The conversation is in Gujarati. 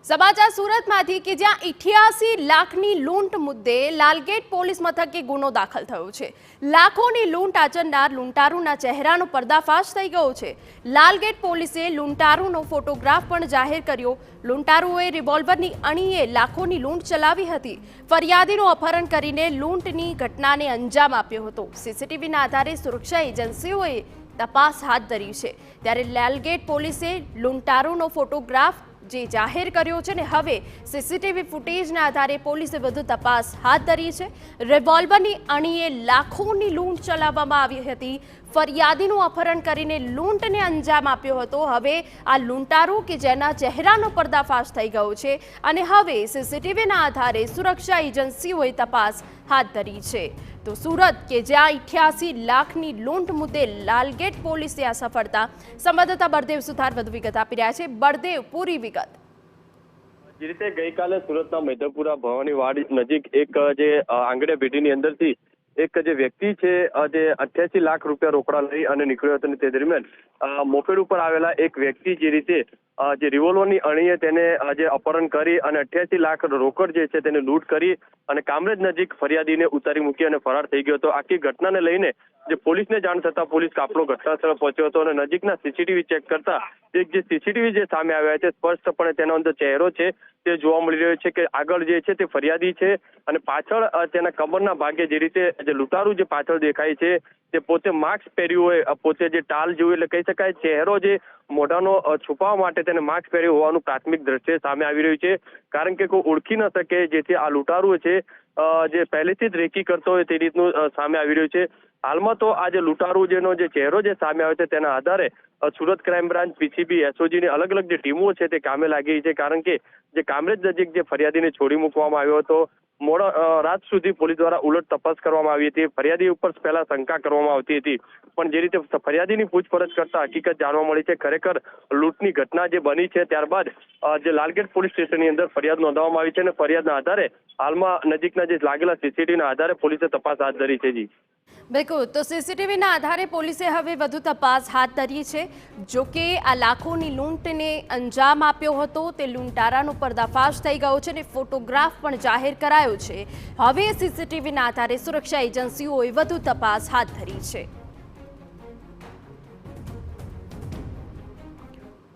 સમાચાર સુરતમાંથી કે જ્યાં 88 લાખની લૂંટ મુદ્દે લાલગેટ પોલીસ મથકે ગુનો દાખલ થયો છે। લાખોની લૂંટ આચરનાર લૂંટારૂના ચહેરાનો પર્દાફાશ થઈ ગયો છે। લાલગેટ પોલીસે લૂંટારૂનો ફોટોગ્રાફ પણ જાહેર કર્યો। લૂંટારૂએ રિવોલ્વરની અણીએ લાખોની લૂંટ ચલાવી હતી। ફરિયાદીનું અપહરણ કરીને લૂંટની ઘટનાને અંજામ આપ્યો હતો। સીસીટીવીના આધારે સુરક્ષા એજન્સીઓએ તપાસ હાથ ધરી છે। ત્યારે લાલગેટ પોલીસે લૂંટારૂનો ફોટોગ્રાફ જે જાહેર કર્યો છે ને હવે સીસીટીવી ફૂટેજના આધારે પોલીસે વધુ તપાસ હાથ ધરી છે। રિવોલ્વરની અણીએ લાખોની લૂંટ ચલાવવામાં આવી હતી। ફરિયાદીનું અપહરણ કરીને લૂંટને અંજામ આપ્યો હતો। હવે આ લૂંટારૂ કે જેના ચહેરાનો પર્દાફાશ થઈ ગયો છે અને હવે સીસીટીવીના આધારે સુરક્ષા એજન્સીઓએ તપાસ હાથ ધરી છે। તો સુરત કે જ્યાં 88 લાખની લૂંટ મુદ્દે લાલગેટ પોલીસે આ સફળતા। સંવાદદાતા બળદેવ સુથાર વધુ વિગત આપી રહ્યા છે। બળદેવ, પૂરી વિગત। જે રીતે ગઈકાલે સુરતના મેધપુરા ભવાની વાડ નજીક એક જે આંગણે પેઢીની અંદરથી એક જે વ્યક્તિ છે જે 88 લાખ રૂપિયા રોકડા લઈ અને નીકળ્યો હતો, તે દરમિયાન મોપેડ ઉપર આવેલા એક વ્યક્તિ જે રીતે જે રિવોલ્વરની અણીએ તેને જે અપહરણ કરી અને 88 લાખ રોકડ જે છે તેને લૂંટ કરી અને કામરેજ નજીક ફરિયાદીને ઉતારી મૂકી અને ફરાર થઈ ગયો હતો। આખી ઘટનાને લઈને જે પોલીસને જાણ થતા પોલીસ કાફલો ઘટનાસ્થળે પહોંચ્યો હતો અને નજીકના સીસીટીવી ચેક કરતા એક જે સીસીટીવી જે સામે આવ્યા છે સ્પષ્ટપણે તેનો અંદર ચહેરો છે તે જોવા મળી રહ્યો છે કે આગળ જે છે તે ફરિયાદી છે અને પાછળ તેના કમરના ભાગે જે રીતે જે લૂંટારૂ જે પાછળ દેખાય છે તે પોતે માસ્ક પહેર્યું હોય, પોતે જે ટાલ જેવું એટલે કહી શકાય ચહેરો જે મોઢાનો છુપાવવા માટે તેને માસ્ક પહેર્યું હોવાનું પ્રાથમિક દ્રશ્ય સામે આવી રહ્યું છે। કારણ કે કોઈ ઓળખી ન શકે જેથી આ લૂંટારૂ છે જે પહેલેથી જ રેકી કરતો હોય તે રીતનું સામે આવી રહ્યું છે। હાલમાં તો આ જે લૂંટારૂ જેનો જે ચહેરો જે સામે આવ્યો છે તેના આધારે સુરત ક્રાઇમ બ્રાન્ચ, પીસીબી, એસઓજીની અલગ અલગ જે ટીમો છે તે કામે લાગી છે। કારણ કે જે કામરેજ નજીક જે ફરિયાદીને છોડી મૂકવામાં આવ્યો હતો, મોડા રાત સુધી પોલીસ દ્વારા ઉલટ તપાસ કરવામાં આવી હતી। ફરિયાદી ઉપર પહેલા શંકા કરવામાં આવતી હતી, પણ જે રીતે ફરિયાદીની પૂછપરછ કરતા હકીકત જાણવા મળી છે ખરેખર લૂંટની ઘટના જે બની છે ત્યારબાદ જે લાલગેટ પોલીસ સ્ટેશનની અંદર ફરિયાદ નોંધવામાં આવી છે અને ફરિયાદના આધારે હાલમાં નજીકના જે લાગેલા સીસીટીવીના આધારે પોલીસે તપાસ હાથ ધરી છે। જી બિલકુલ, તો સીસીટીવીના આધારે પોલીસે હવે વધુ તપાસ હાથ ધરી છે। જો કે આ લાખોની લૂંટને અંજામ આપ્યો હતો તે લૂંટારાનો પર્દાફાશ થઈ ગયો છે અને ફોટોગ્રાફ પણ જાહેર કરાયો છે। હવે સીસીટીવીના આધારે સુરક્ષા એજન્સીઓએ વધુ તપાસ હાથ ધરી છે।